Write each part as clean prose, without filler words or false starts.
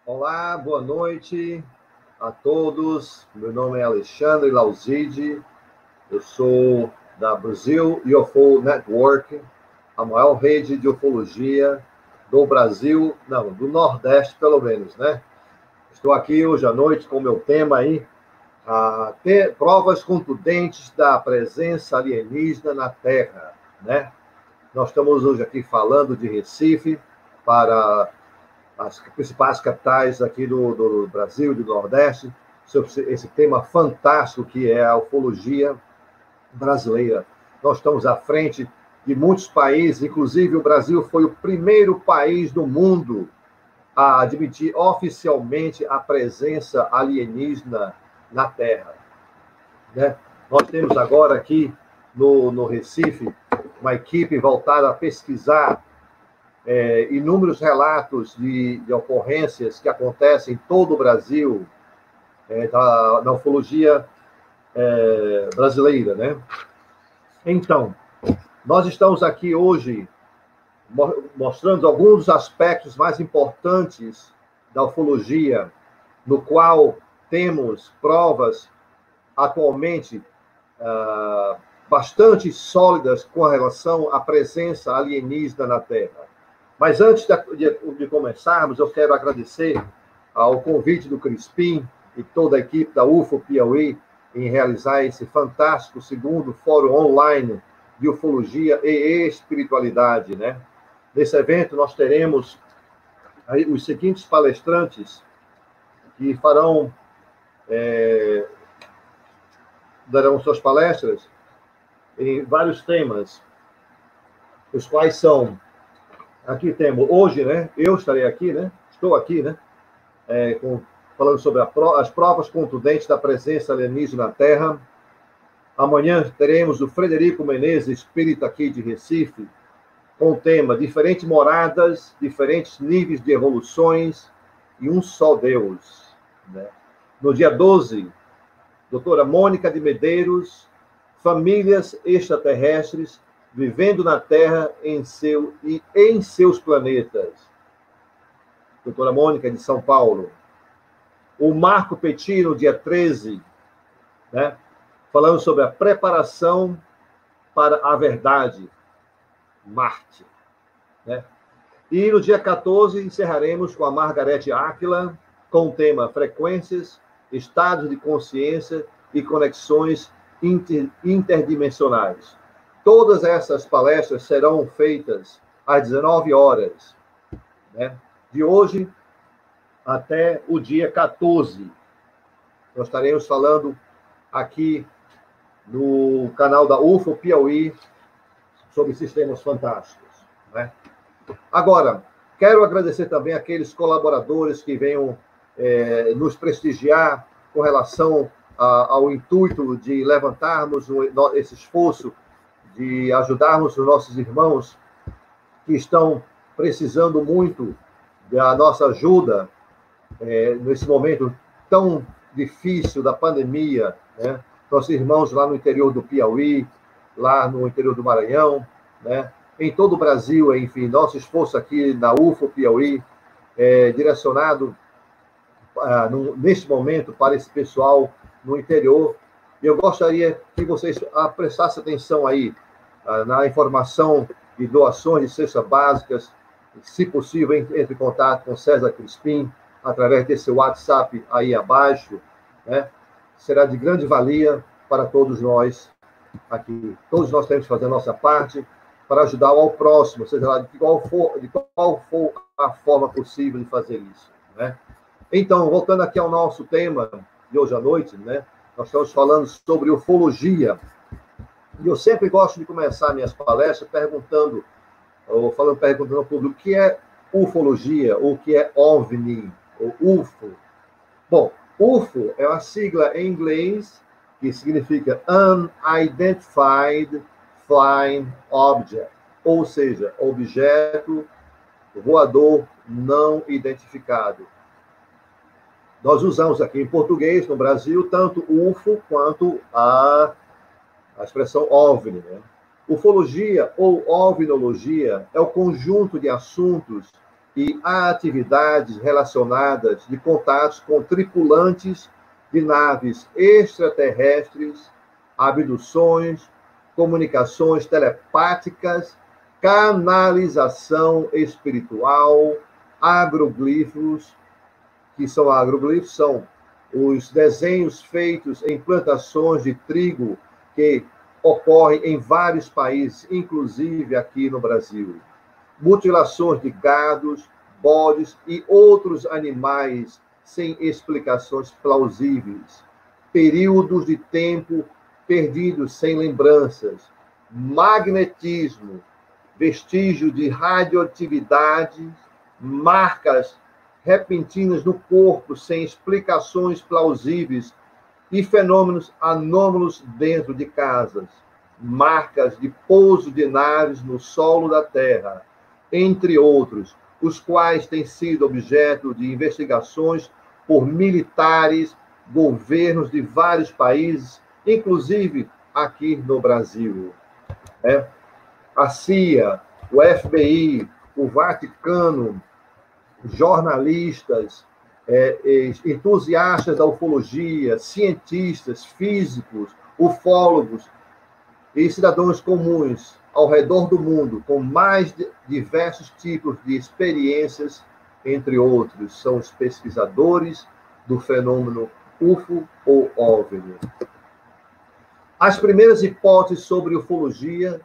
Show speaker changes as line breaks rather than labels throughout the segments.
Olá, boa noite a todos. Meu nome é Alexandre Lauzide. Eu sou da Brasil UFO Network, a maior rede de ufologia do Brasil, não, do Nordeste, pelo menos, né? Estou aqui hoje à noite com o meu tema aí, ter provas contundentes da presença alienígena na Terra, né? Nós estamos hoje aqui falando de Recife para as principais capitais aqui do Brasil e do Nordeste, sobre esse tema fantástico que é a ufologia brasileira. Nós estamos à frente de muitos países, inclusive o Brasil foi o primeiro país do mundo a admitir oficialmente a presença alienígena na Terra, né? Nós temos agora aqui no Recife uma equipe voltada a pesquisar inúmeros relatos de ocorrências que acontecem em todo o Brasil, na ufologia brasileira, né? Então, nós estamos aqui hoje mostrando alguns dos aspectos mais importantes da ufologia, no qual temos provas atualmente bastante sólidas com relação à presença alienígena na Terra. Mas antes de começarmos, eu quero agradecer ao convite do Crispim e toda a equipe da UFO Piauí em realizar esse fantástico segundo fórum online de ufologia e espiritualidade, né? Nesse evento nós teremos aí os seguintes palestrantes que darão suas palestras em vários temas, os quais são, aqui temos, hoje, né, eu estarei aqui, né, estou aqui, né, falando sobre as provas contundentes da presença alienígena na Terra. Amanhã teremos o Frederico Menezes, espírita aqui de Recife, com o tema Diferentes Moradas, Diferentes Níveis de Evoluções e um Só Deus, né? No dia 12, doutora Mônica de Medeiros, Famílias Extraterrestres Vivendo na Terra em seus planetas. Doutora Mônica de São Paulo. O Marco Petit, no dia 13, né? Falando sobre a preparação para a verdade, Marte, né? E no dia 14 encerraremos com a Margarete Áquila, com o tema Frequências, Estados de Consciência e Conexões Interdimensionais. Todas essas palestras serão feitas às 19 horas, né? De hoje até o dia 14. Nós estaremos falando aqui no canal da UFO Piauí sobre sistemas fantásticos, né? Agora, quero agradecer também aqueles colaboradores que venham nos prestigiar com relação ao intuito de levantarmos esse esforço, de ajudarmos os nossos irmãos que estão precisando muito da nossa ajuda nesse momento tão difícil da pandemia, né? Nossos irmãos lá no interior do Piauí, lá no interior do Maranhão, né? Em todo o Brasil, enfim, nosso esforço aqui na UFO Piauí é direcionado neste momento para esse pessoal no interior. E eu gostaria que vocês prestassem atenção aí na informação de doações de cestas básicas. Se possível, entre em contato com César Crispim através desse WhatsApp aí abaixo, né? Será de grande valia para todos nós aqui. Todos nós temos que fazer a nossa parte para ajudar ao próximo, seja lá de qual for a forma possível de fazer isso, né? Então, voltando aqui ao nosso tema de hoje à noite, né? Nós estamos falando sobre ufologia. E eu sempre gosto de começar minhas palestras perguntando ao público o que é ufologia, ou o que é OVNI, ou UFO. Bom, UFO é uma sigla em inglês que significa Unidentified Flying Object, ou seja, objeto voador não identificado. Nós usamos aqui em português, no Brasil, tanto UFO quanto a expressão OVNI, né? Ufologia ou ovnologia é o conjunto de assuntos e atividades relacionadas de contatos com tripulantes de naves extraterrestres, abduções, comunicações telepáticas, canalização espiritual, agroglifos, que são agroglifos, são os desenhos feitos em plantações de trigo que ocorrem em vários países, inclusive aqui no Brasil. Mutilações de gados, bodes e outros animais sem explicações plausíveis. Períodos de tempo perdidos sem lembranças. Magnetismo, vestígio de radioatividade, marcas repentinas no corpo sem explicações plausíveis e fenômenos anômalos dentro de casas, marcas de pouso de naves no solo da Terra, entre outros, os quais têm sido objeto de investigações por militares, governos de vários países, inclusive aqui no Brasil. A CIA, o FBI, o Vaticano, jornalistas, entusiastas da ufologia, cientistas, físicos, ufólogos e cidadãos comuns ao redor do mundo, com mais diversos tipos de experiências, entre outros, são os pesquisadores do fenômeno UFO ou OVNI. As primeiras hipóteses sobre ufologia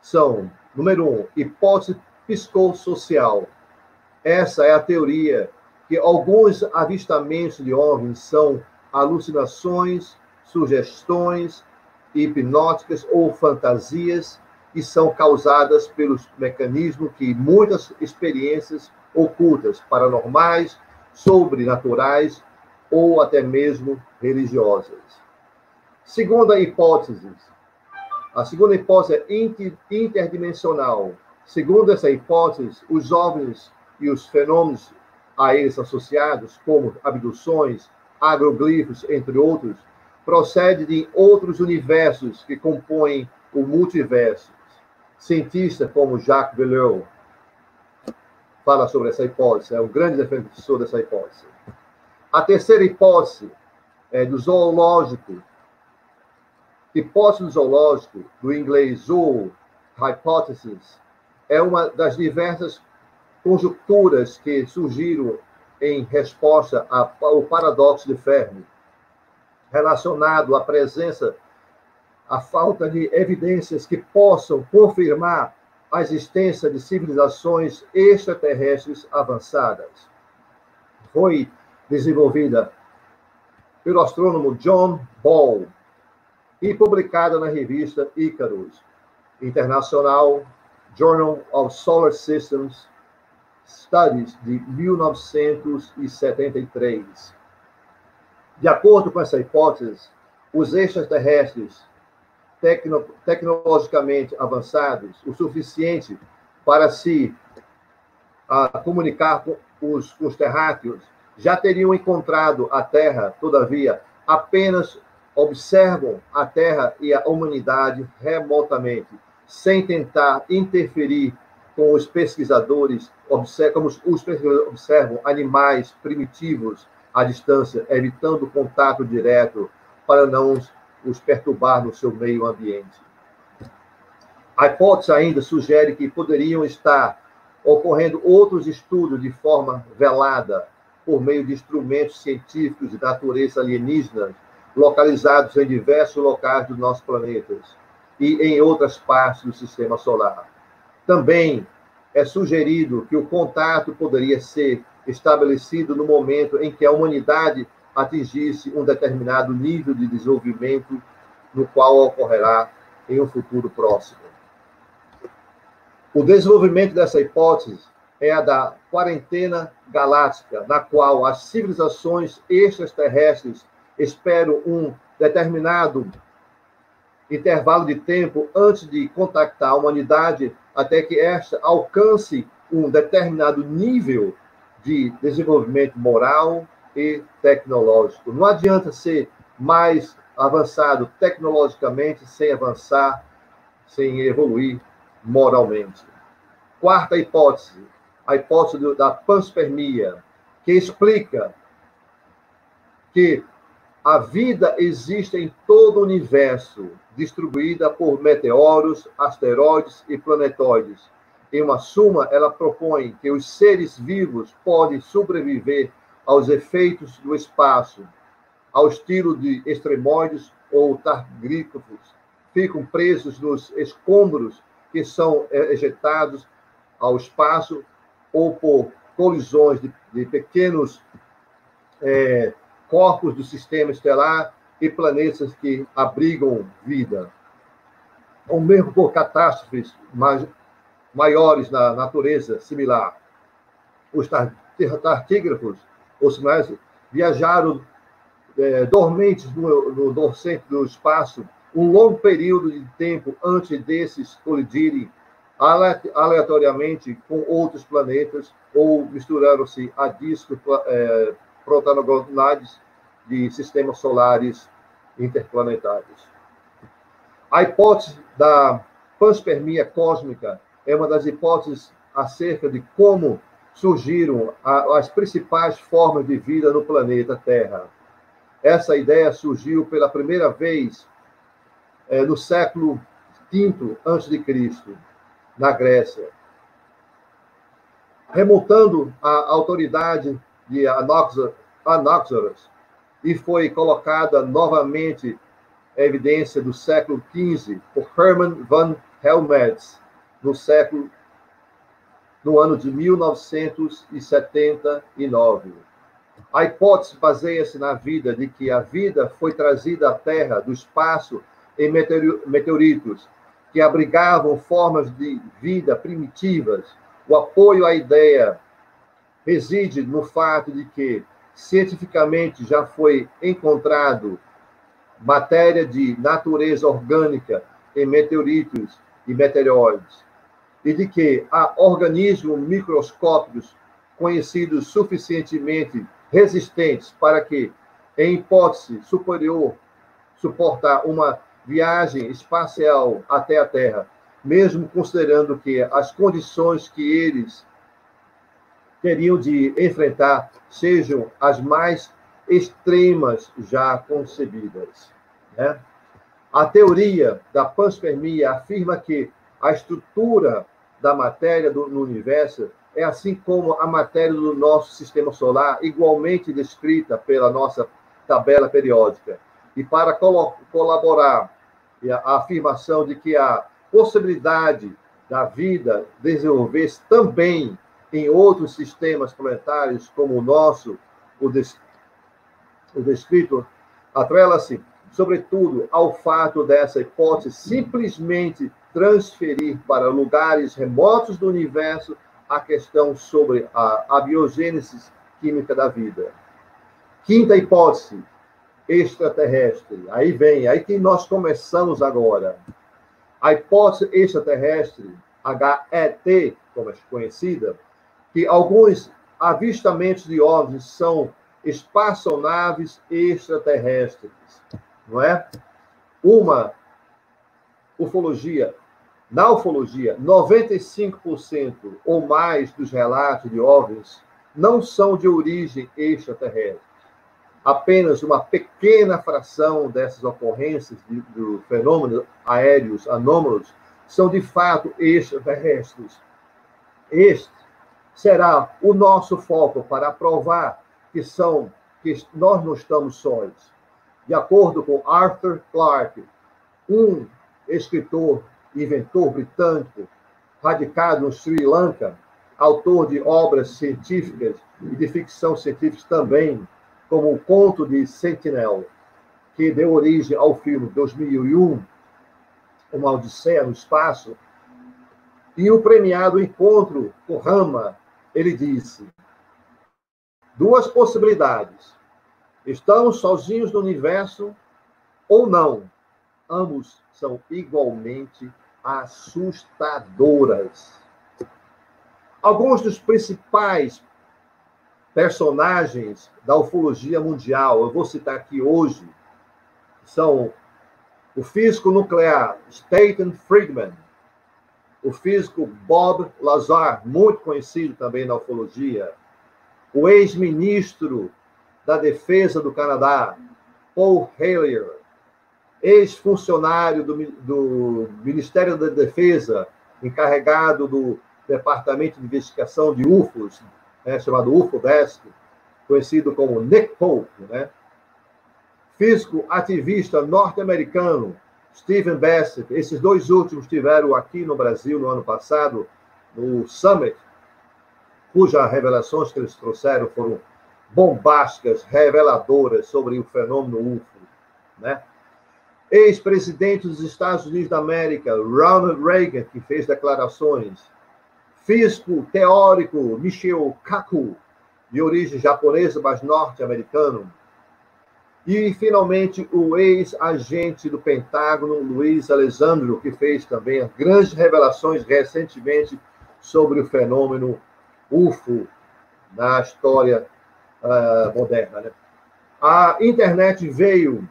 são, número 1, hipótese psicossocial. Essa é a teoria que alguns avistamentos de OVNIs são alucinações, sugestões hipnóticas ou fantasias que são causadas pelos mecanismos que muitas experiências ocultas, paranormais, sobrenaturais ou até mesmo religiosas. Segunda hipótese. A segunda hipótese é interdimensional. Segundo essa hipótese, os OVNIs e os fenômenos a eles associados, como abduções, agroglifos, entre outros, procedem de outros universos que compõem o multiverso. Cientistas como Jacques Vallée fala sobre essa hipótese, é um grande defensor dessa hipótese. A terceira hipótese é do zoológico. Hipótese do zoológico, do inglês zoo, hypothesis, é uma das diversas conjecturas que surgiram em resposta ao paradoxo de Fermi, relacionado à presença, à falta de evidências que possam confirmar a existência de civilizações extraterrestres avançadas. Foi desenvolvida pelo astrônomo John Ball e publicada na revista Icarus, International Journal of Solar Systems Studies, de 1973. De acordo com essa hipótese, os extraterrestres tecnologicamente avançados o suficiente para se comunicar com os terráqueos já teriam encontrado a Terra, todavia, apenas observam a Terra e a humanidade remotamente, sem tentar interferir com os pesquisadores, como os pesquisadores observam animais primitivos à distância, evitando contato direto para não os perturbar no seu meio ambiente. A hipótese ainda sugere que poderiam estar ocorrendo outros estudos de forma velada, por meio de instrumentos científicos de natureza alienígena, localizados em diversos locais dos nossos planetas e em outras partes do sistema solar. Também é sugerido que o contato poderia ser estabelecido no momento em que a humanidade atingisse um determinado nível de desenvolvimento, no qual ocorrerá em um futuro próximo. O desenvolvimento dessa hipótese é a da quarentena galáctica, na qual as civilizações extraterrestres esperam um determinado intervalo de tempo antes de contactar a humanidade, até que esta alcance um determinado nível de desenvolvimento moral e tecnológico. Não adianta ser mais avançado tecnologicamente sem avançar, sem evoluir moralmente. Quarta hipótese, a hipótese da panspermia, que explica que a vida existe em todo o universo, distribuída por meteoros, asteroides e planetoides. Em uma suma, ela propõe que os seres vivos podem sobreviver aos efeitos do espaço, ao estilo de extremoides ou tardígrafos, ficam presos nos escombros que são ejetados ao espaço ou por colisões de pequenos corpos do sistema estelar e planetas que abrigam vida. Ou mesmo por catástrofes maiores na natureza similar. Os tardígrafos, ou similares, viajaram dormentes no centro do espaço um longo período de tempo antes desses colidirem aleatoriamente com outros planetas ou misturaram-se a discos protagonizados de sistemas solares interplanetários. A hipótese da panspermia cósmica é uma das hipóteses acerca de como surgiram as principais formas de vida no planeta Terra. Essa ideia surgiu pela primeira vez no século V a.C., na Grécia, remontando à autoridade de Anaxágoras, e foi colocada novamente em evidência do século XV por Hermann von Helmholtz, no ano de 1979. A hipótese baseia-se na vida de que a vida foi trazida à Terra do espaço em meteoritos que abrigavam formas de vida primitivas. O apoio à ideia reside no fato de que, cientificamente, já foi encontrado matéria de natureza orgânica em meteoritos e meteoroides, e de que há organismos microscópicos conhecidos suficientemente resistentes para que, em hipótese superior, suportar uma viagem espacial até a Terra, mesmo considerando que as condições que eles teriam de enfrentar sejam as mais extremas já concebidas. Né? A teoria da panspermia afirma que a estrutura da matéria no universo é, assim como a matéria do nosso sistema solar, igualmente descrita pela nossa tabela periódica. E para colaborar a afirmação de que a possibilidade da vida desenvolver-se também em outros sistemas planetários, como o nosso, o descrito, atrela-se, sobretudo, ao fato dessa hipótese simplesmente transferir para lugares remotos do universo a questão sobre a biogênese química da vida. Quinta hipótese, extraterrestre. Aí que nós começamos agora. A hipótese extraterrestre, HET, como é conhecida, que alguns avistamentos de OVNIs são espaçonaves extraterrestres, não é? Uma ufologia, na ufologia, 95% ou mais dos relatos de OVNIs não são de origem extraterrestre. Apenas uma pequena fração dessas ocorrências do fenômeno aéreos anômalos são de fato extraterrestres. Este será o nosso foco para provar que nós não estamos sós. De acordo com Arthur Clarke, um escritor e inventor britânico, radicado no Sri Lanka, autor de obras científicas e de ficção científica também, como o Conto de Sentinel, que deu origem ao filme 2001, Uma Odisseia no Espaço, e o premiado Encontro com Rama, ele disse: duas possibilidades. Estamos sozinhos no universo ou não. Ambos são igualmente assustadoras. Alguns dos principais personagens da ufologia mundial, eu vou citar aqui hoje, são o físico nuclear Stanton Friedman, o físico Bob Lazar, muito conhecido também na ufologia, o ex-ministro da Defesa do Canadá, Paul Hellyer, ex-funcionário do Ministério da Defesa, encarregado do Departamento de Investigação de UFOs, chamado UFODESC, conhecido como Nick Pope, né? Físico ativista norte-americano, Stephen Bassett. Esses dois últimos estiveram aqui no Brasil no ano passado, no Summit, cujas revelações que eles trouxeram foram bombásticas, reveladoras sobre o fenômeno UFO, né? Ex-presidente dos Estados Unidos da América, Ronald Reagan, que fez declarações. Físico teórico Michio Kaku, de origem japonesa, mas norte-americano. E, finalmente, o ex-agente do Pentágono, Luiz Alessandro, que fez também grandes revelações recentemente sobre o fenômeno UFO na história moderna, né? A internet veio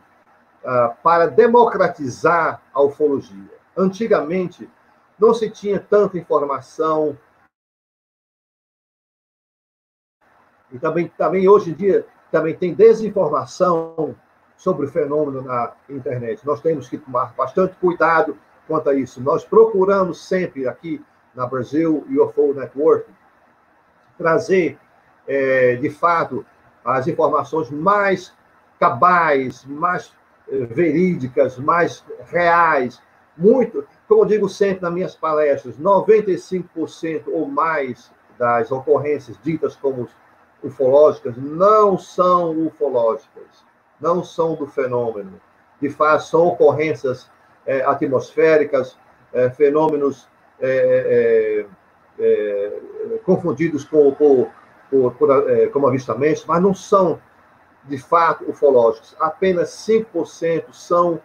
para democratizar a ufologia. Antigamente, não se tinha tanta informação. E também hoje em dia, também tem desinformação sobre o fenômeno na internet. Nós temos que tomar bastante cuidado quanto a isso. Nós procuramos sempre aqui na Brasil UFO Network trazer, de fato, as informações mais cabais, mais verídicas, mais reais, muito, como eu digo sempre nas minhas palestras, 95% ou mais das ocorrências ditas como ufológicas não são ufológicas, não são do fenômeno. De fato, são ocorrências atmosféricas, fenômenos confundidos com avistamentos, mas não são, de fato, ufológicos. Apenas 5% são,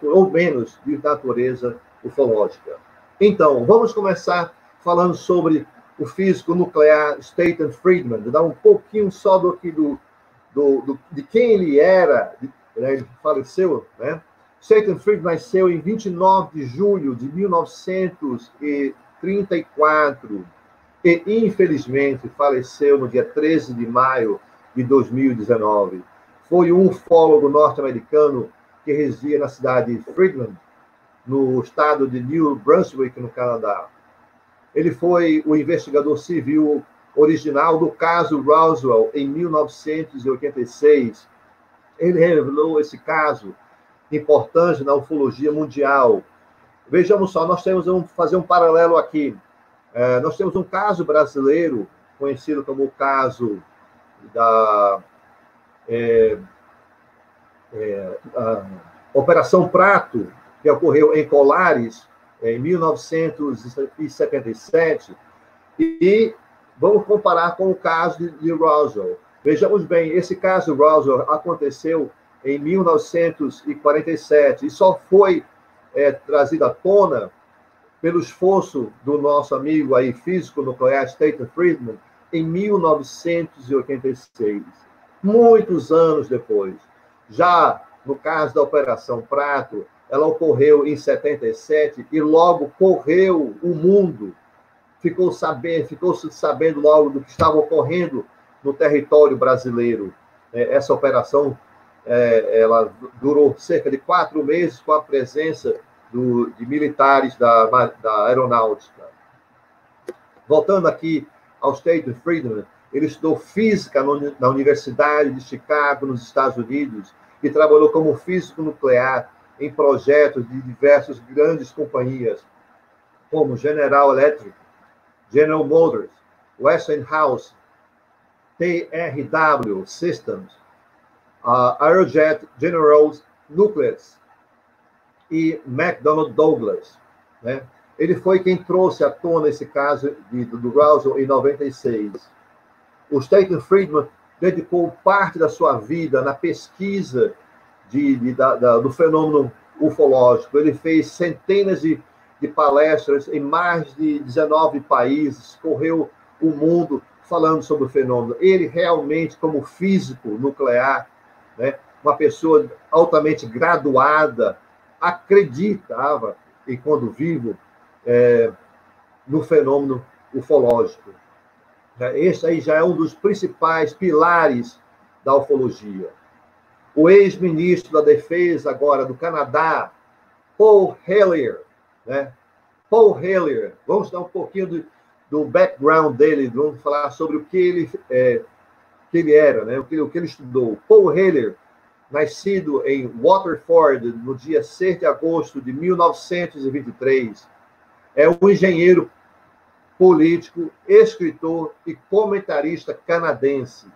ou menos, de natureza ufológica. Então, vamos começar falando sobre o físico nuclear Stanton Friedman, dar um pouquinho só de quem ele era, né? Ele faleceu, né? Stanton Friedman nasceu em 29 de julho de 1934 e, infelizmente, faleceu no dia 13 de maio de 2019. Foi um ufólogo norte-americano que residia na cidade de Friedman, no estado de New Brunswick, no Canadá. Ele foi o investigador civil original do caso Roswell, em 1986. Ele revelou esse caso importante na ufologia mundial. Vejamos só, vamos fazer um paralelo aqui. Nós temos um caso brasileiro, conhecido como o caso da Operação Prato, que ocorreu em Colares, em 1977, e vamos comparar com o caso de Roswell. Vejamos bem, esse caso Roswell aconteceu em 1947 e só foi trazido à tona pelo esforço do nosso amigo aí, físico nuclear Stanton Friedman, em 1986, muitos anos depois. Já no caso da Operação Prato, ela ocorreu em 77 e logo correu o mundo, ficou sabendo logo do que estava ocorrendo no território brasileiro. Essa operação ela durou cerca de 4 meses com a presença de militares da aeronáutica. Voltando aqui ao Stanton Friedman, ele estudou física na Universidade de Chicago, nos Estados Unidos, e trabalhou como físico nuclear em projetos de diversas grandes companhias, como General Electric, General Motors, Westinghouse, TRW Systems, Aerojet General Nucleus e McDonnell Douglas, né? Ele foi quem trouxe à tona esse caso do Roswell em 96. O Stanton Friedman dedicou parte da sua vida na pesquisa do fenômeno ufológico. Ele fez centenas de palestras em mais de 19 países, correu o mundo falando sobre o fenômeno. Ele realmente, como físico nuclear, né, uma pessoa altamente graduada, acreditava, e quando vivo, no fenômeno ufológico. Esse aí já é um dos principais pilares da ufologia. O ex-ministro da Defesa, agora, do Canadá, Paul Hellyer, né? Paul Hellyer, vamos dar um pouquinho do background dele, vamos falar sobre o que ele era, né? o que ele estudou. Paul Hellyer, nascido em Waterford, no dia 6 de agosto de 1923, é um engenheiro político, escritor e comentarista canadense.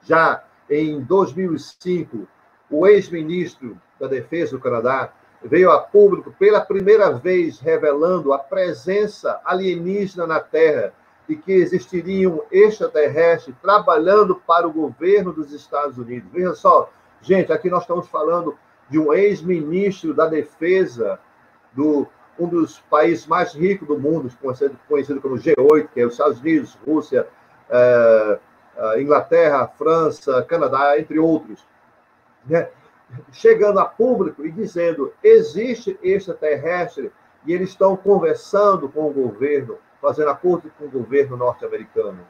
Já em 2005, o ex-ministro da Defesa do Canadá veio a público pela primeira vez revelando a presença alienígena na Terra e que existiriam extraterrestres trabalhando para o governo dos Estados Unidos. Veja só, gente, aqui nós estamos falando de um ex-ministro da Defesa um dos países mais ricos do mundo, conhecido como G8, que é os Estados Unidos, Rússia, Inglaterra, França, Canadá, entre outros, né? Chegando a público e dizendo: existe extraterrestre, e eles estão conversando com o governo, fazendo acordo com o governo norte-americano.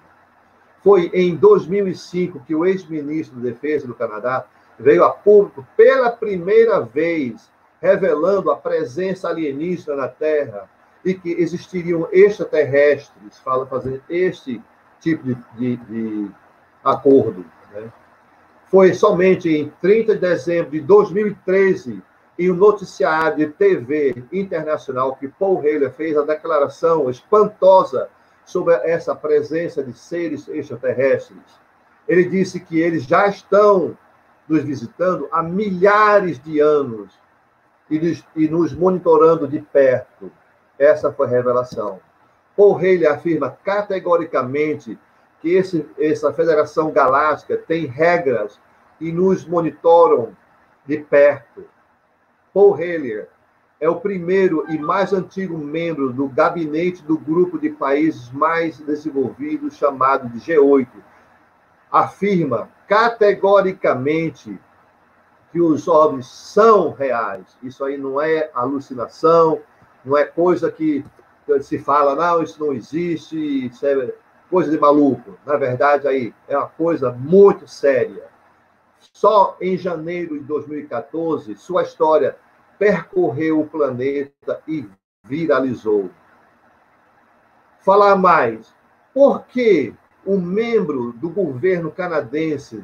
Foi em 2005 que o ex-ministro da Defesa do Canadá veio a público pela primeira vez, revelando a presença alienígena na Terra e que existiriam extraterrestres, fazendo este tipo de acordo, né? Foi somente em 30 de dezembro de 2013, em um noticiário de TV internacional, que Paul Hellyer fez a declaração espantosa sobre essa presença de seres extraterrestres. Ele disse que eles já estão nos visitando há milhares de anos e nos monitorando de perto. Essa foi a revelação. Paul Hellyer afirma categoricamente que essa Federação Galáctica tem regras e nos monitoram de perto. Paul Hellyer é o primeiro e mais antigo membro do gabinete do grupo de países mais desenvolvidos, chamado de G8. Afirma categoricamente que os OVNIs são reais. Isso aí não é alucinação, não é coisa que se fala, não, isso não existe, isso é coisa de maluco. Na verdade, aí é uma coisa muito séria. Só em janeiro de 2014, sua história percorreu o planeta e viralizou. Falar mais. Por que um membro do governo canadense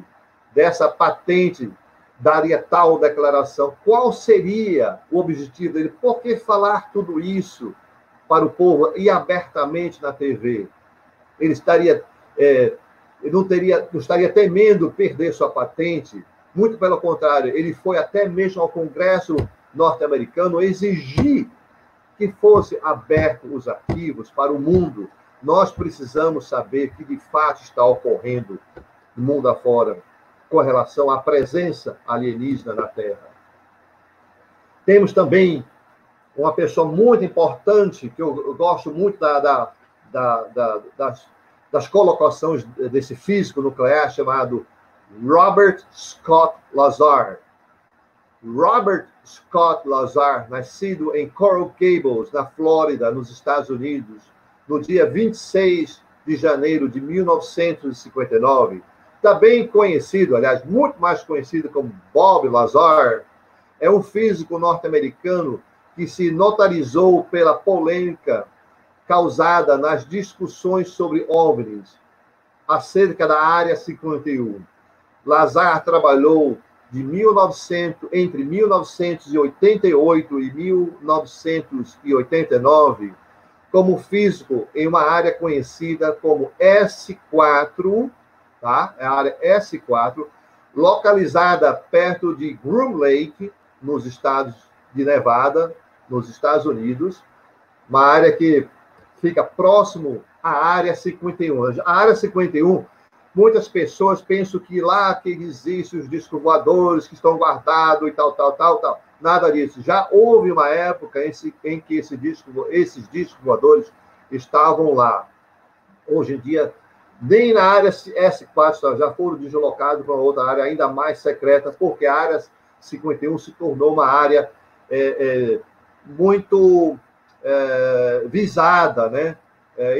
dessa patente daria tal declaração? Qual seria o objetivo dele? Por que falar tudo isso para o povo e abertamente na TV? Ele não estaria temendo perder sua patente. Muito pelo contrário, ele foi até mesmo ao Congresso norte-americano exigir que fosse aberto os arquivos para o mundo. Nós precisamos saber o que de fato está ocorrendo no mundo afora com relação à presença alienígena na Terra. Temos também uma pessoa muito importante, que eu gosto muito das colocações desse físico nuclear, chamado Robert Scott Lazar. Robert Scott Lazar, nascido em Coral Gables, na Flórida, nos Estados Unidos, no dia 26 de janeiro de 1959, também conhecido, aliás, muito mais conhecido como Bob Lazar, é um físico norte-americano que se notarizou pela polêmica causada nas discussões sobre OVNIs acerca da Área 51. Lazar trabalhou entre 1988 e 1989 como físico em uma área conhecida como S4, tá? É a área S4, localizada perto de Groom Lake, nos estados de Nevada, nos Estados Unidos, uma área que fica próximo à área 51. A área 51, muitas pessoas pensam que lá que existem os discos voadores que estão guardados e tal. Nada disso. Já houve uma época em que esses discos voadores estavam lá. Hoje em dia, nem na área S4 já foram deslocados para outra área ainda mais secreta, porque a área 51 se tornou uma área muito visada, né?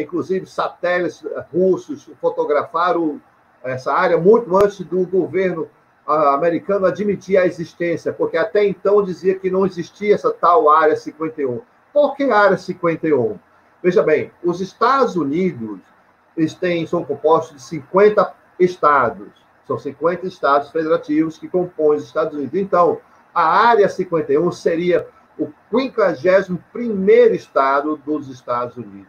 Inclusive, satélites russos fotografaram essa área muito antes do governo americano admitir a existência, porque até então dizia que não existia essa tal área 51. Por que área 51? Veja bem, os Estados Unidos são compostos de 50 estados. São 50 estados federativos que compõem os Estados Unidos. Então, a área 51 seria o 51º estado dos Estados Unidos.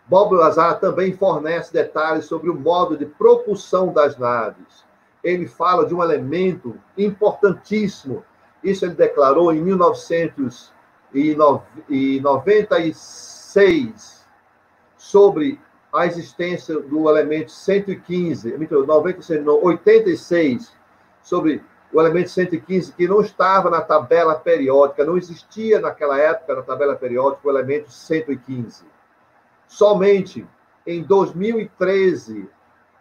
Bob Lazar também fornece detalhes sobre o modo de propulsão das naves. Ele fala de um elemento importantíssimo. Isso ele declarou em 1996, sobre a existência do elemento 115, 86, sobre o elemento 115, que não estava na tabela periódica, não existia naquela época na tabela periódica o elemento 115. Somente em 2013,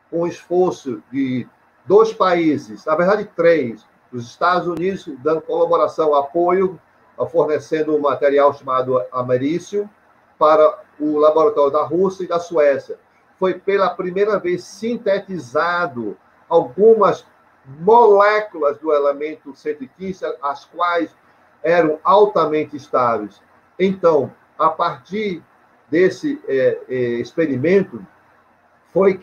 com o esforço de 2 países, na verdade 3, os Estados Unidos dando colaboração, apoio, fornecendo um material chamado americium para o laboratório da Rússia e da Suécia. Foi pela primeira vez sintetizado algumas moléculas do elemento 115, as quais eram altamente estáveis. Então, a partir desse experimento, foi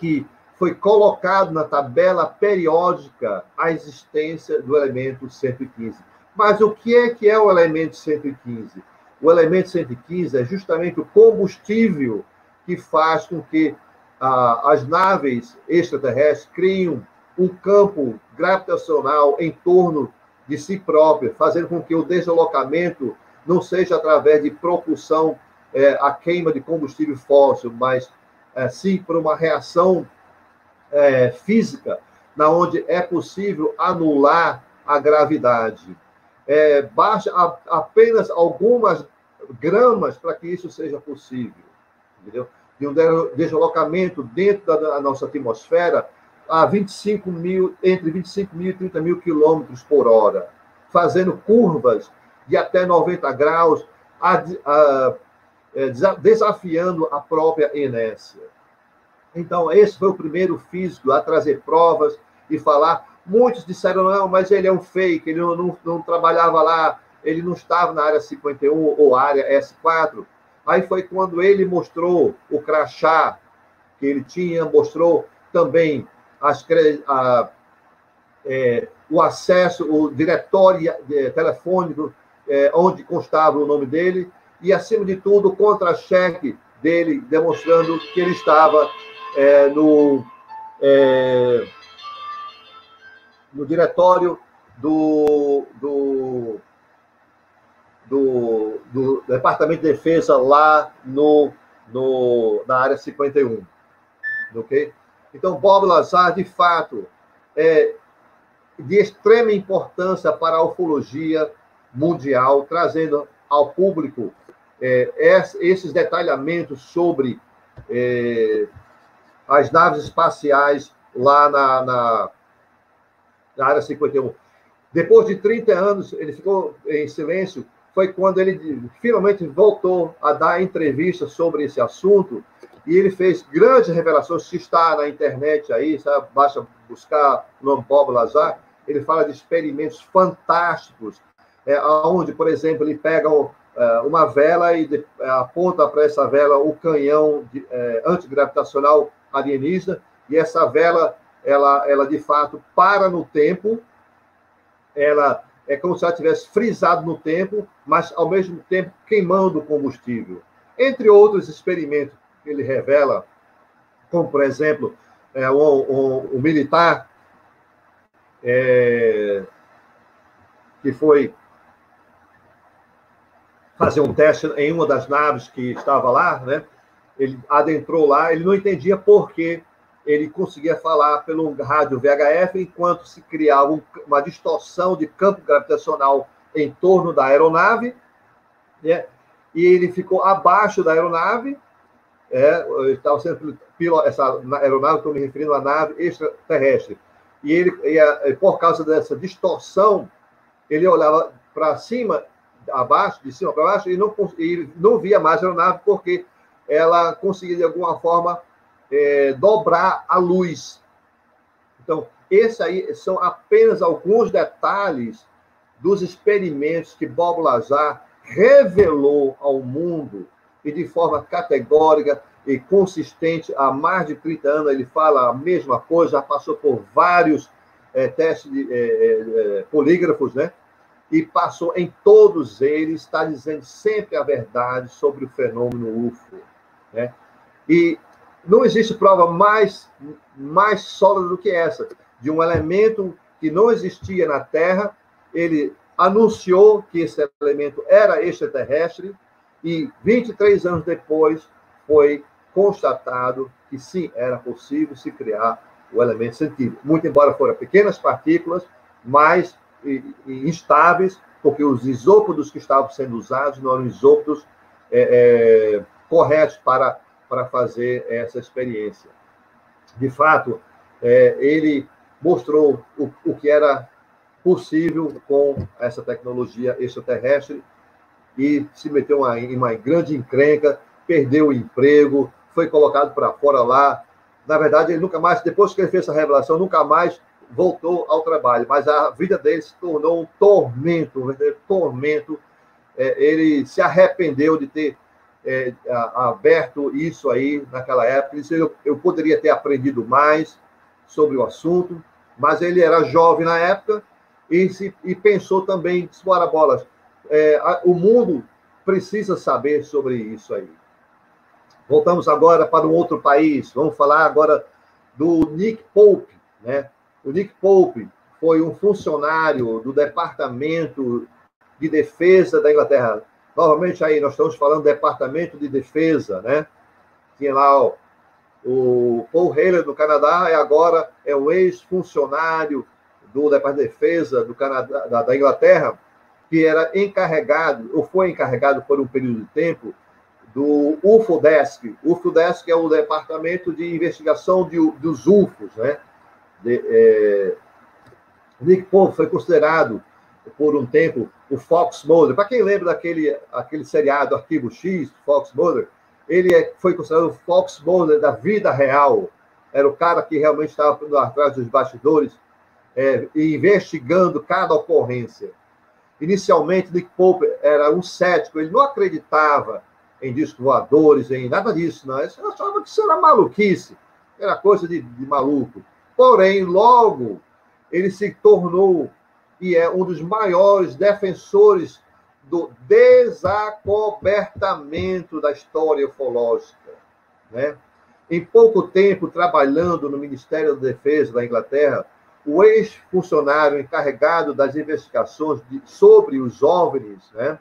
colocado na tabela periódica a existência do elemento 115. Mas o que é o elemento 115? O elemento 115 é justamente o combustível que faz com que as naves extraterrestres criem um campo gravitacional em torno de si própria, fazendo com que o deslocamento não seja através de propulsão, a queima de combustível fóssil, mas sim por uma reação física, na onde é possível anular a gravidade. Basta apenas algumas gramas para que isso seja possível, entendeu? De um deslocamento dentro da nossa atmosfera a entre 25 mil e 30 mil quilômetros por hora, fazendo curvas de até 90 graus, desafiando a própria inércia. Então, esse foi o primeiro físico a trazer provas e falar. Muitos disseram, não, mas ele é um fake, ele não trabalhava lá, ele não estava na área 51 ou área S4. Aí foi quando ele mostrou o crachá que ele tinha, mostrou também o acesso, o diretório telefônico, onde constava o nome dele, e, acima de tudo, o contra-cheque dele, demonstrando que ele estava no diretório do Departamento de Defesa lá na área 51. Ok? Então, Bob Lazar, de fato, é de extrema importância para a ufologia mundial, trazendo ao público esses detalhamentos sobre as naves espaciais lá na área 51. Depois de 30 anos, ele ficou em silêncio. Foi quando ele finalmente voltou a dar entrevistas sobre esse assunto, e ele fez grandes revelações, que está na internet aí, sabe? Basta buscar o nome Bob Lazar. Ele fala de experimentos fantásticos, onde, por exemplo, ele pega uma vela e aponta para essa vela o canhão antigravitacional alienígena, e essa vela, ela de fato para no tempo, ela é como se ela tivesse frisado no tempo, mas ao mesmo tempo queimando combustível. Entre outros experimentos que ele revela, como, por exemplo, um militar que foi fazer um teste em uma das naves que estava lá, né? Ele adentrou lá, ele não entendia por que ele conseguia falar pelo rádio VHF, enquanto se criava uma distorção de campo gravitacional em torno da aeronave, né? E ele ficou abaixo da aeronave, estava sendo essa aeronave, estou me referindo à nave extraterrestre, e por causa dessa distorção, ele olhava para cima, abaixo, de cima para baixo, e não via mais a aeronave, porque ela conseguia, de alguma forma, dobrar a luz. Então, esses aí são apenas alguns detalhes dos experimentos que Bob Lazar revelou ao mundo, e de forma categórica e consistente, há mais de 30 anos ele fala a mesma coisa, já passou por vários testes de polígrafos, né? E passou em todos eles, está dizendo sempre a verdade sobre o fenômeno UFO, né? E não existe prova mais sólida do que essa, de um elemento que não existia na Terra. Ele anunciou que esse elemento era extraterrestre, e 23 anos depois foi constatado que sim, era possível se criar o elemento científico. Muito embora foram pequenas partículas, mas instáveis, porque os isópodos que estavam sendo usados não eram isópodos corretos para fazer essa experiência. De fato, ele mostrou o que era possível com essa tecnologia extraterrestre, e se meteu em uma grande encrenca, perdeu o emprego, foi colocado para fora lá. Na verdade, ele nunca mais, depois que ele fez essa revelação, nunca mais voltou ao trabalho, mas a vida dele se tornou um tormento, um verdadeiro tormento. Ele se arrependeu de ter aberto isso aí naquela época. Ele disse: eu poderia ter aprendido mais sobre o assunto, mas ele era jovem na época e pensou também, disse: bora bolas, o mundo precisa saber sobre isso aí. Voltamos agora para um outro país. Vamos falar agora do Nick Pope, né? O Nick Pope foi um funcionário do Departamento de Defesa da Inglaterra. Novamente aí, nós estamos falando do Departamento de Defesa, né? Tinha lá o Paul Haley do Canadá, e agora é um ex-funcionário do Departamento de Defesa do Canadá, da Inglaterra, que era encarregado, ou foi encarregado por um período de tempo, do UFODESK. O UFODESK é o Departamento de Investigação dos UFOs, né? Nick Pope foi considerado, por um tempo, o Fox Mulder. Para quem lembra daquele seriado Arquivo X, Fox Mulder, ele foi considerado o Fox Mulder da vida real. Era o cara que realmente estava atrás dos bastidores, investigando cada ocorrência. Inicialmente, Nick Pope era um cético, ele não acreditava em discos voadores, em nada disso, não. Ele achava que isso era maluquice, era coisa de maluco. Porém, logo, ele se tornou e é um dos maiores defensores do desacobertamento da história ufológica, né? Em pouco tempo, trabalhando no Ministério da Defesa da Inglaterra, o ex-funcionário encarregado das investigações sobre os OVNIs, né,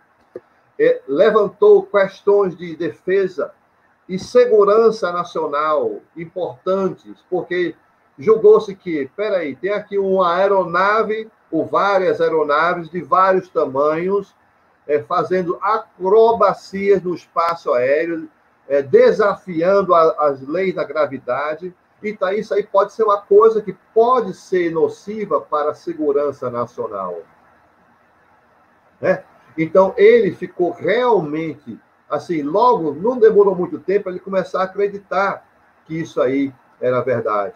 levantou questões de defesa e segurança nacional importantes, porque julgou-se que, tem aqui uma aeronave, ou várias aeronaves de vários tamanhos, fazendo acrobacias no espaço aéreo, desafiando as leis da gravidade. Então, isso aí pode ser uma coisa que pode ser nociva para a segurança nacional, né? Então, ele ficou realmente, assim, logo, não demorou muito tempo, ele começar a acreditar que isso aí era verdade.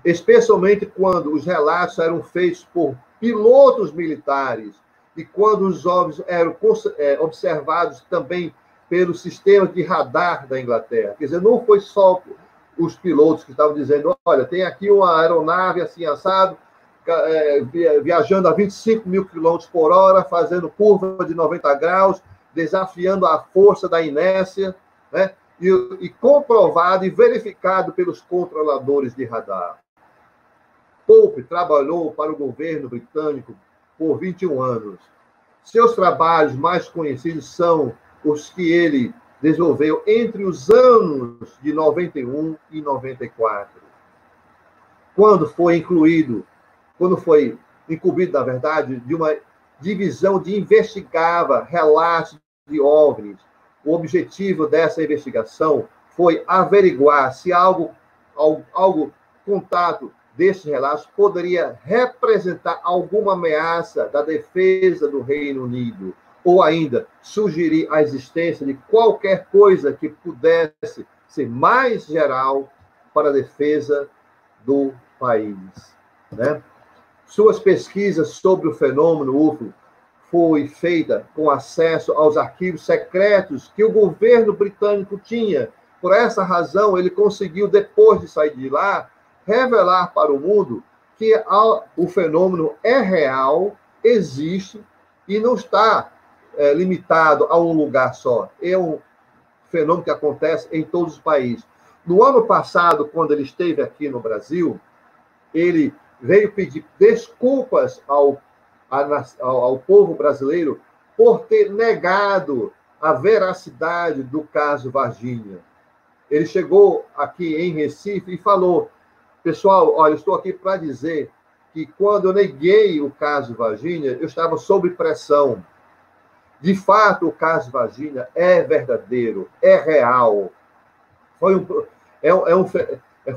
Especialmente quando os relatos eram feitos por pilotos militares e quando os OVNIs eram observados também pelo sistema de radar da Inglaterra. Quer dizer, não foi só os pilotos que estavam dizendo: olha, tem aqui uma aeronave assim, assado, viajando a 25 mil quilômetros por hora, fazendo curva de 90 graus, desafiando a força da inércia, né? E comprovado e verificado pelos controladores de radar. Pope trabalhou para o governo britânico por 21 anos. Seus trabalhos mais conhecidos são os que ele desenvolveu entre os anos de 91 e 94. Quando foi incumbido, na verdade, de uma divisão que investigava relatos de OVNIs. O objetivo dessa investigação foi averiguar se algo contato desses relatos poderia representar alguma ameaça da defesa do Reino Unido, ou ainda sugerir a existência de qualquer coisa que pudesse ser mais geral para a defesa do país, né? Suas pesquisas sobre o fenômeno UFO foi feita com acesso aos arquivos secretos que o governo britânico tinha. Por essa razão, ele conseguiu, depois de sair de lá, revelar para o mundo que o fenômeno é real, existe e não está limitado a um lugar só. É um fenômeno que acontece em todos os países. No ano passado, quando ele esteve aqui no Brasil, ele veio pedir desculpas ao povo brasileiro por ter negado a veracidade do caso Varginha. Ele chegou aqui em Recife e falou: pessoal, olha, estou aqui para dizer que quando eu neguei o caso Varginha, eu estava sob pressão. De fato, o caso Varginha é verdadeiro, é real. Foi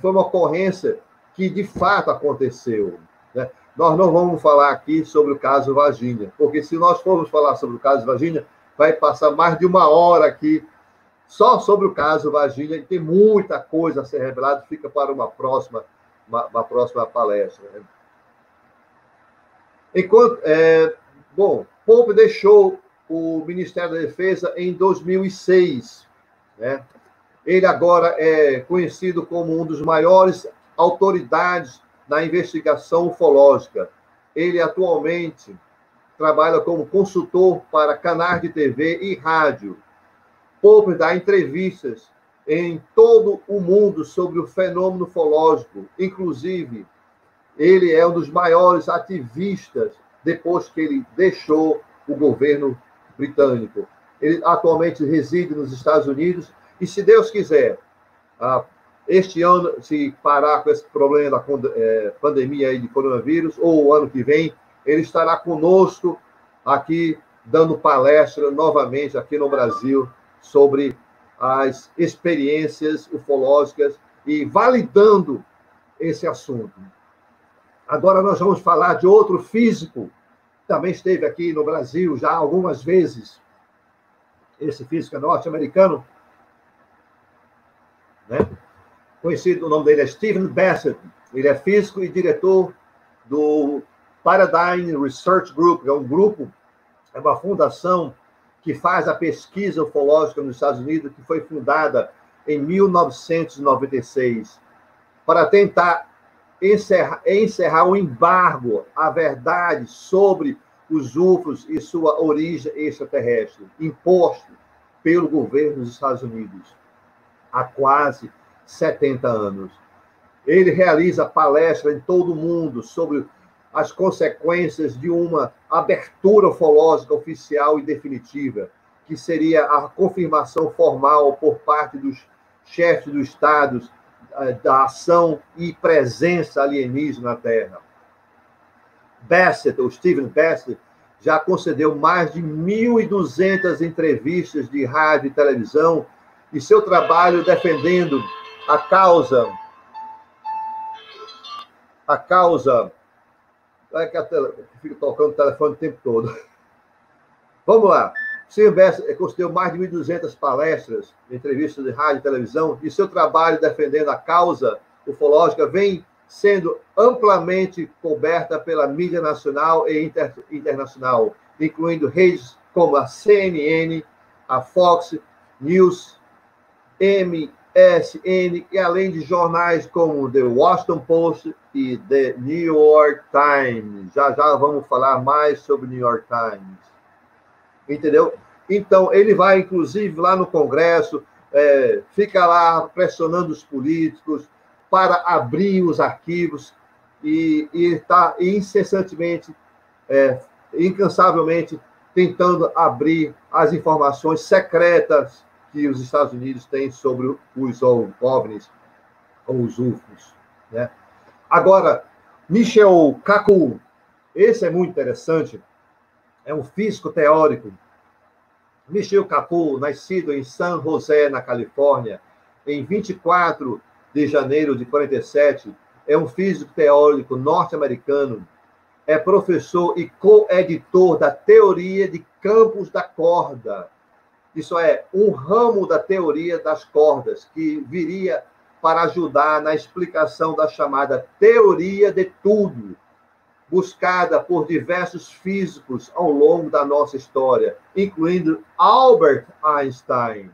uma ocorrência que, de fato, aconteceu, né? Nós não vamos falar aqui sobre o caso Varginha, porque se nós formos falar sobre o caso Varginha, vai passar mais de 1 hora aqui só sobre o caso Varginha, e tem muita coisa a ser revelada, fica para uma próxima palestra, né? Pope deixou o Ministério da Defesa em 2006, né? Ele agora é conhecido como um dos maiores autoridades na investigação ufológica. Ele atualmente trabalha como consultor para canais de TV e rádio. Pope dá entrevistas em todo o mundo sobre o fenômeno ufológico. Inclusive, ele é um dos maiores ativistas depois que ele deixou o governo britânico. Ele atualmente reside nos Estados Unidos e, se Deus quiser, este ano, se parar com esse problema da pandemia aí de coronavírus, ou o ano que vem, ele estará conosco aqui, dando palestra novamente aqui no Brasil sobre as experiências ufológicas e validando esse assunto. Agora nós vamos falar de outro físico, que também esteve aqui no Brasil já algumas vezes. Esse físico norte-americano, né? Conhecido, o nome dele é Stephen Bassett. Ele é físico e diretor do Paradigm Research Group, é uma fundação que faz a pesquisa ufológica nos Estados Unidos, que foi fundada em 1996, para tentar encerrar o embargo à verdade sobre os UFOs e sua origem extraterrestre, imposto pelo governo dos Estados Unidos há quase 70 anos. Ele realiza palestras em todo o mundo sobre as consequências de uma abertura ufológica oficial e definitiva, que seria a confirmação formal por parte dos chefes dos estados da ação e presença alienígena na Terra. Bassett, ou Stephen Bassett, já concedeu mais de 1.200 entrevistas de rádio e televisão, e seu trabalho defendendo a causa. É que fica tocando o telefone o tempo todo. Vamos lá. Stephen Bassett concedeu mais de 1.200 palestras, entrevistas de rádio e televisão, e seu trabalho defendendo a causa ufológica vem sendo amplamente coberta pela mídia nacional e internacional, incluindo redes como a CNN, a Fox News, MSN, e além de jornais como The Washington Post e The New York Times. Já vamos falar mais sobre o New York Times. Entendeu? Então, ele vai, inclusive, lá no Congresso, fica lá pressionando os políticos para abrir os arquivos e está incessantemente, incansavelmente, tentando abrir as informações secretas que os Estados Unidos têm sobre os OVNIs, ou os UFOs, né? Agora, Michio Kaku, esse é muito interessante, é um físico teórico. Michio Kaku, nascido em San José, na Califórnia, em 24 de janeiro de 47, é um físico teórico norte-americano, é professor e co-editor da teoria de campos da corda. Isso é, um ramo da teoria das cordas, que viria para ajudar na explicação da chamada teoria de tudo, buscada por diversos físicos ao longo da nossa história, incluindo Albert Einstein.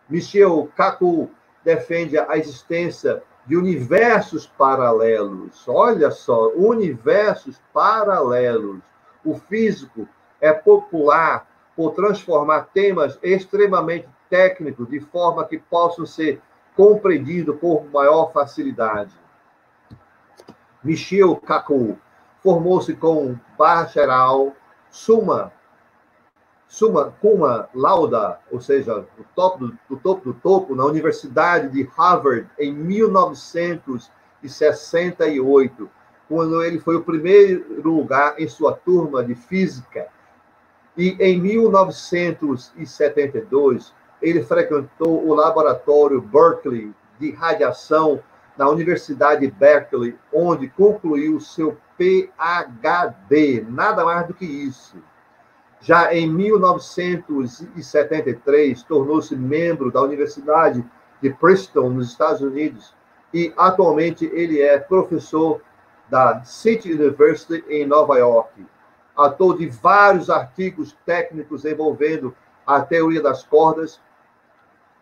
Michio Kaku defende a existência de universos paralelos. Olha só, universos paralelos. O físico é popular por transformar temas extremamente técnicos de forma que possam ser compreendidos com maior facilidade. Michio Kaku formou-se com bacharel summa cum laude, ou seja, do topo, na Universidade de Harvard, em 1968, quando ele foi o primeiro lugar em sua turma de física. E em 1972, ele frequentou o laboratório Berkeley de radiação na Universidade de Berkeley, onde concluiu seu PhD, nada mais do que isso. Já em 1973, tornou-se membro da Universidade de Princeton, nos Estados Unidos, e atualmente ele é professor da City University em Nova York. Autor de vários artigos técnicos envolvendo a teoria das cordas,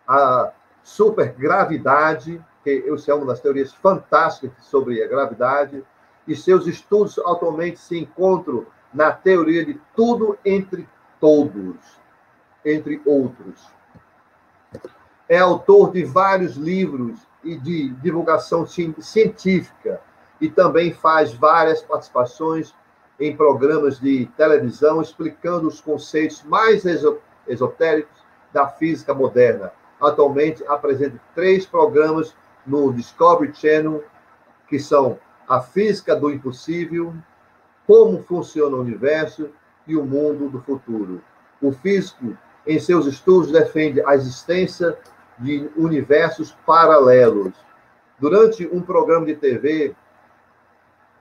a supergravidade, que eu sei, é uma das teorias fantásticas sobre a gravidade, e seus estudos atualmente se encontram na teoria de tudo entre todos, entre outros. É autor de vários livros e de divulgação científica, e também faz várias participações em programas de televisão explicando os conceitos mais esotéricos da física moderna. Atualmente apresenta 3 programas no Discovery Channel, que são A Física do Impossível, Como Funciona o Universo e o Mundo do Futuro. O físico, em seus estudos, defende a existência de universos paralelos. Durante um programa de TV,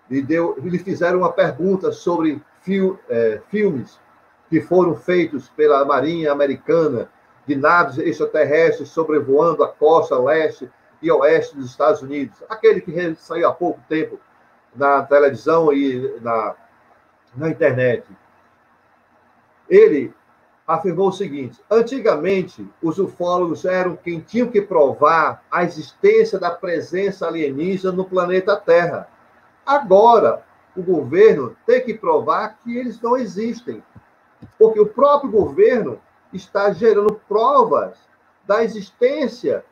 lhe fizeram uma pergunta sobre filmes que foram feitos pela Marinha Americana, de naves extraterrestres sobrevoando a costa leste e oeste dos Estados Unidos. Aquele que saiu há pouco tempo na televisão e na internet. Ele afirmou o seguinte: antigamente, os ufólogos eram quem tinham que provar a existência da presença alienígena no planeta Terra. Agora, o governo tem que provar que eles não existem, porque o próprio governo está gerando provas da existência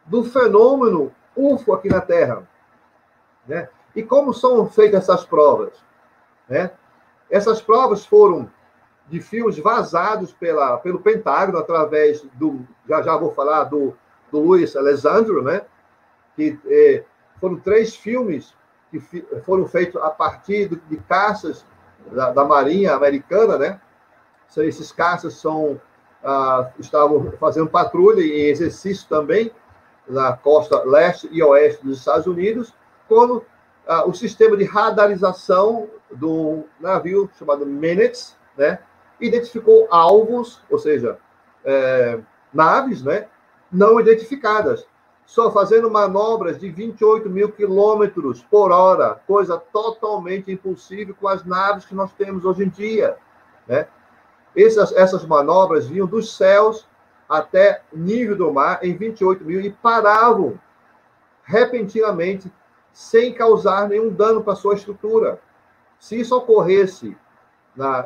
do fenômeno UFO aqui na Terra, né? E como são feitas essas provas, né? Essas provas foram de fios vazados pelo Pentágono, através do, já vou falar, do Luiz Alessandro, né? Que foram 3 filmes que foram feitos a partir de caças da Marinha Americana, né? Esses caças estavam fazendo patrulha e exercício também na costa leste e oeste dos Estados Unidos, quando o sistema de radarização do navio chamado Nimitz, né, identificou alvos, ou seja, naves, né, não identificadas, só fazendo manobras de 28 mil quilômetros por hora, coisa totalmente impossível com as naves que nós temos hoje em dia, né? Essas manobras vinham dos céus até nível do mar em 28 mil e paravam repentinamente sem causar nenhum dano para a sua estrutura. Se isso ocorresse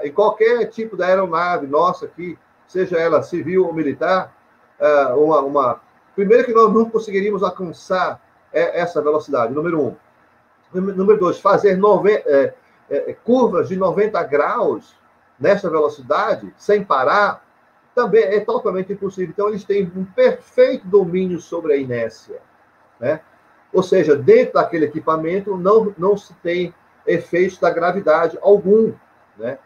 em qualquer tipo de aeronave nossa aqui, seja ela civil ou militar, primeiro que nós não conseguiríamos alcançar essa velocidade, número um. Número dois, fazer curvas de 90 graus nessa velocidade, sem parar, também é totalmente impossível. Então, eles têm um perfeito domínio sobre a inércia, né? Ou seja, dentro daquele equipamento não se tem efeitos da gravidade algum, né?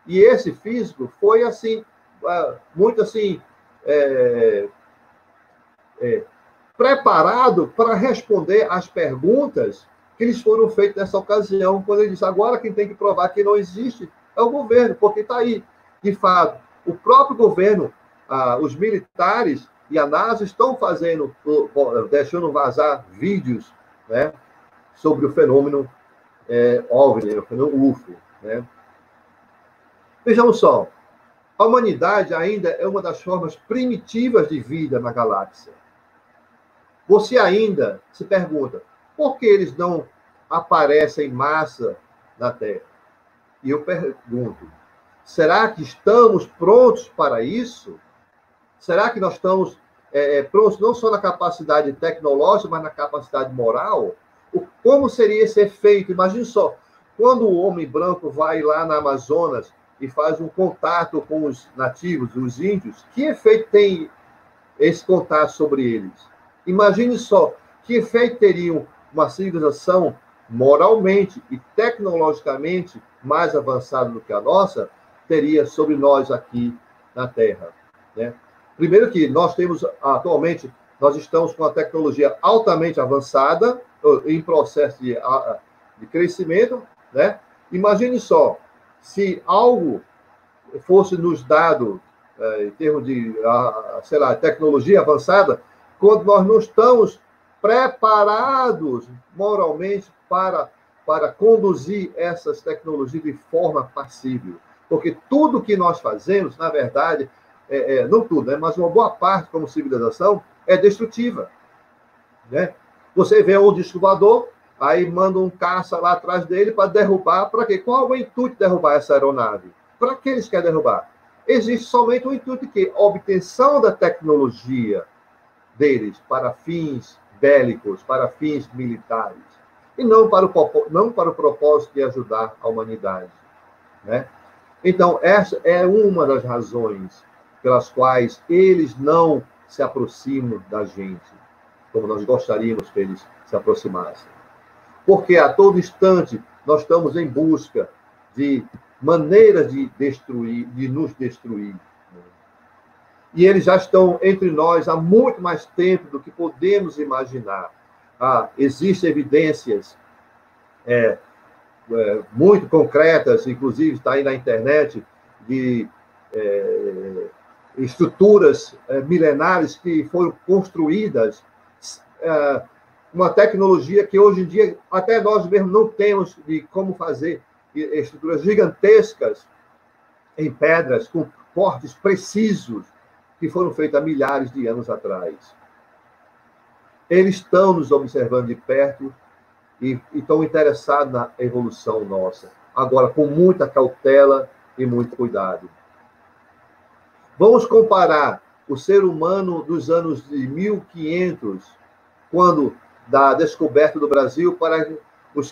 E esse físico foi assim, muito assim, preparado para responder às perguntas que lhes foram feitas nessa ocasião, quando ele disse: agora quem tem que provar que não existe é o governo, porque está aí. De fato, o próprio governo, os militares e a NASA estão deixando vazar vídeos, né, sobre o fenômeno OVNI, o fenômeno UFO, né? Vejamos só, a humanidade ainda é uma das formas primitivas de vida na galáxia. Você ainda se pergunta, por que eles não aparecem em massa na Terra? E eu pergunto, será que estamos prontos para isso? Será que nós estamos prontos não só na capacidade tecnológica, mas na capacidade moral? Como seria esse efeito? Imagine só, quando o homem branco vai lá na Amazonas e faz um contato com os nativos, os índios, que efeito tem esse contato sobre eles? Imagine só, que efeito teria uma civilização moralmente e tecnologicamente mais avançada do que a nossa, teria sobre nós aqui na Terra, né? Primeiro que nós temos, atualmente, nós estamos com a tecnologia altamente avançada, em processo de crescimento, né? Imagine só, se algo fosse nos dado, em termos de, sei lá, tecnologia avançada, quando nós não estamos preparados moralmente para conduzir essas tecnologias de forma passível. Porque tudo que nós fazemos, na verdade, não tudo, né, mas uma boa parte como civilização é destrutiva, né? Você vê um disco voador, aí manda um caça lá atrás dele para derrubar. Para quê? Qual é o intuito de derrubar essa aeronave? Para que eles querem derrubar? Existe somente o intuito de quê? Obtenção da tecnologia deles para fins bélicos, para fins militares, e não para o propósito de ajudar a humanidade, né? Então, essa é uma das razões pelas quais eles não se aproximam da gente, como nós gostaríamos que eles se aproximassem. Porque a todo instante nós estamos em busca de maneiras de destruir, de nos destruir. E eles já estão entre nós há muito mais tempo do que podemos imaginar. Existem evidências muito concretas, inclusive está aí na internet, de estruturas milenares que foram construídas, uma tecnologia que hoje em dia até nós mesmos não temos de como fazer, estruturas gigantescas em pedras, com cortes precisos, que foram feitos há milhares de anos atrás. Eles estão nos observando de perto e estão interessados na evolução nossa. Agora, com muita cautela e muito cuidado. Vamos comparar o ser humano dos anos de 1500, quando da descoberta do Brasil, para o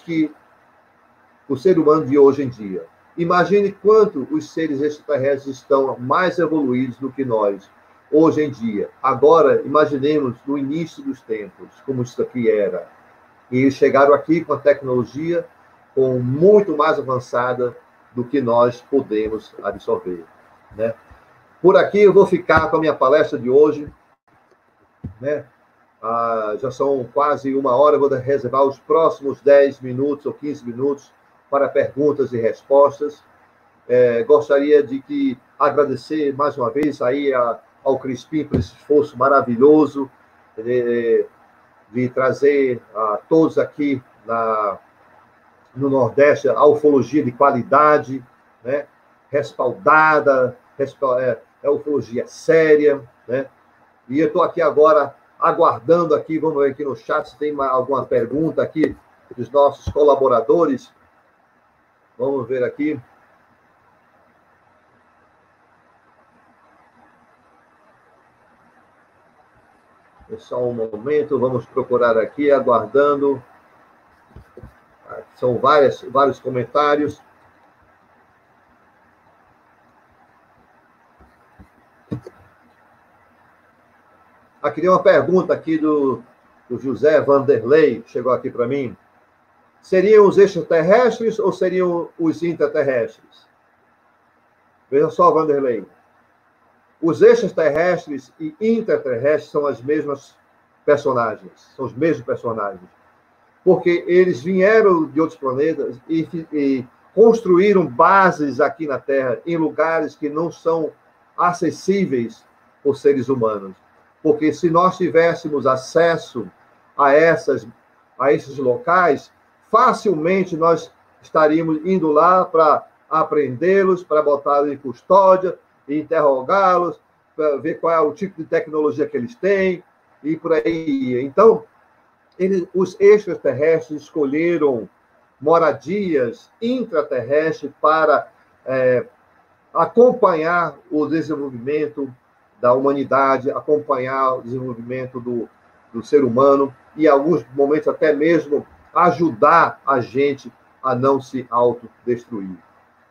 ser humano de hoje em dia. Imagine quanto os seres extraterrestres estão mais evoluídos do que nós, hoje em dia. Agora, imaginemos no início dos tempos, como isso aqui era. E eles chegaram aqui com a tecnologia muito mais avançada do que nós podemos absorver, né? Por aqui eu vou ficar com a minha palestra de hoje, né? Já são quase 1 hora, vou reservar os próximos 10 minutos ou 15 minutos para perguntas e respostas. Gostaria de agradecer mais uma vez aí ao Crispim por esse esforço maravilhoso de trazer a todos aqui no Nordeste a ufologia de qualidade, né? Respaldada, ufologia séria, né? E eu estou aqui agora aguardando aqui, vamos ver aqui no chat se tem alguma pergunta aqui dos nossos colaboradores. Vamos ver aqui. Só um momento, vamos procurar aqui, aguardando. São vários comentários. Aqui tem uma pergunta aqui do José Vanderlei, que chegou aqui para mim. Seriam os extraterrestres ou seriam os intraterrestres? Veja só, Vanderlei. Os extraterrestres e intraterrestres são as mesmas personagens, são os mesmos personagens. Porque eles vieram de outros planetas e construíram bases aqui na Terra, em lugares que não são acessíveis por seres humanos. Porque se nós tivéssemos acesso a esses locais, facilmente nós estaríamos indo lá para aprendê-los, para botá-los em custódia, interrogá-los, para ver qual é o tipo de tecnologia que eles têm, e por aí. Então, os extraterrestres escolheram moradias intraterrestres para acompanhar o desenvolvimento da humanidade, acompanhar o desenvolvimento do ser humano e, em alguns momentos, até mesmo ajudar a gente a não se autodestruir.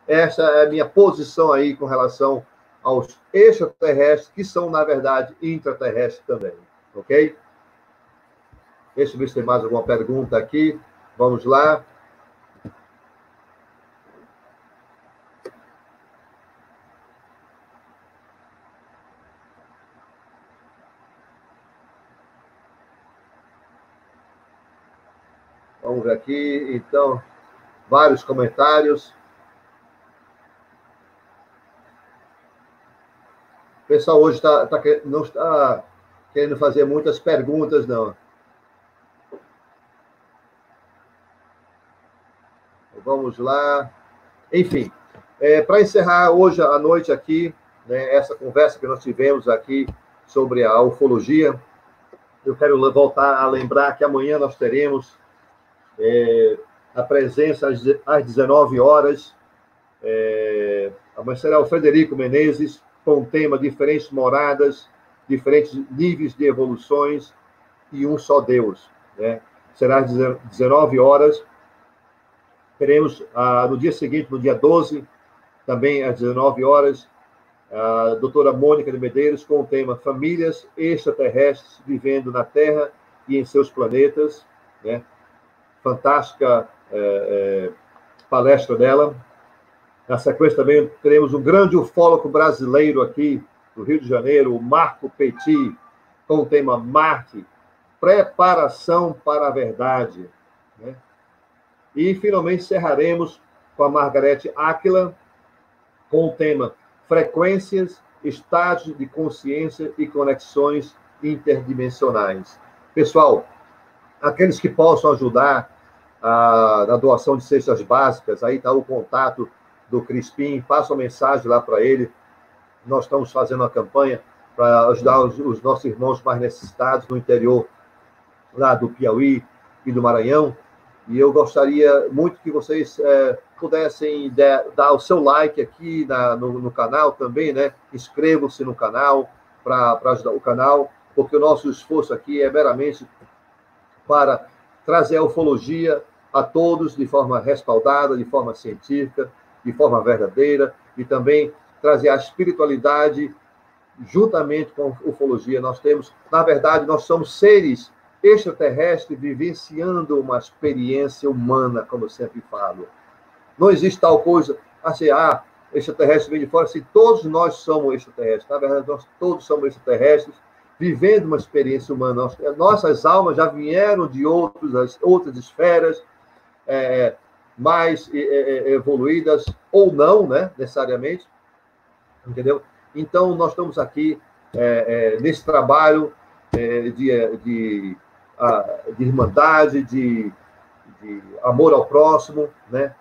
Essa é a minha posição aí com relação aos extraterrestres, que são, na verdade, intraterrestres também. Ok? Deixa eu ver se tem mais alguma pergunta aqui. Vamos lá. Vamos ver aqui, então, vários comentários. O pessoal hoje não está querendo fazer muitas perguntas, não. Vamos lá. Enfim, para encerrar hoje à noite aqui, né, essa conversa que nós tivemos aqui sobre a ufologia, eu quero voltar a lembrar que amanhã nós teremos a presença às 19 horas. Amanhã será o Frederico Menezes, com o tema Diferentes Moradas, Diferentes Níveis de Evoluções e Um Só Deus. Né? Será às 19 horas. Teremos, no dia seguinte, no dia 12, também às 19 horas, a doutora Mônica de Medeiros, com o tema Famílias Extraterrestres Vivendo na Terra e em Seus Planetas. Né? Fantástica palestra dela. Na sequência também teremos um grande ufólogo brasileiro aqui do Rio de Janeiro, o Marco Petit, com o tema Marte, Preparação para a Verdade. Né? E, finalmente, encerraremos com a Margarete Áquila, com o tema Frequências, Estados de Consciência e Conexões Interdimensionais. Pessoal, aqueles que possam ajudar na doação de cestas básicas, aí está o contato do Crispim, façam mensagem lá para ele. Nós estamos fazendo uma campanha para ajudar os nossos irmãos mais necessitados no interior lá do Piauí e do Maranhão. E eu gostaria muito que vocês pudessem dar o seu like aqui no canal também, né? Inscrevam-se no canal para ajudar o canal, porque o nosso esforço aqui é meramente para trazer a ufologia a todos de forma respaldada, de forma científica, de forma verdadeira, e também trazer a espiritualidade juntamente com a ufologia. Nós temos, na verdade, nós somos seres extraterrestres vivenciando uma experiência humana, como eu sempre falo. Não existe tal coisa, assim, extraterrestre vem de fora, assim, todos nós somos extraterrestres. Na verdade, nós todos somos extraterrestres, vivendo uma experiência humana. Nossas almas já vieram de outras esferas, mais evoluídas, ou não, né, necessariamente, entendeu? Então, nós estamos aqui nesse trabalho de irmandade, de amor ao próximo, né,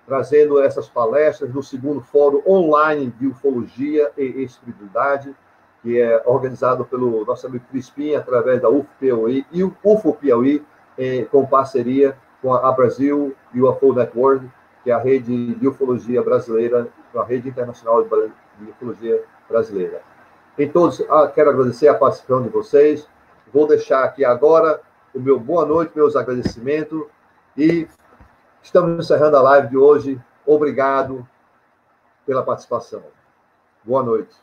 trazendo essas palestras no segundo fórum online de ufologia e espiritualidade, que é organizado pelo nosso amigo Crispim, através da UFO-Piauí e o UFO-Piauí, com parceria com a Brasil UFO Network, que é a rede de ufologia brasileira, a rede internacional de ufologia brasileira. Em todos, quero agradecer a participação de vocês. Vou deixar aqui agora o meu boa noite, meus agradecimentos, e estamos encerrando a live de hoje. Obrigado pela participação. Boa noite.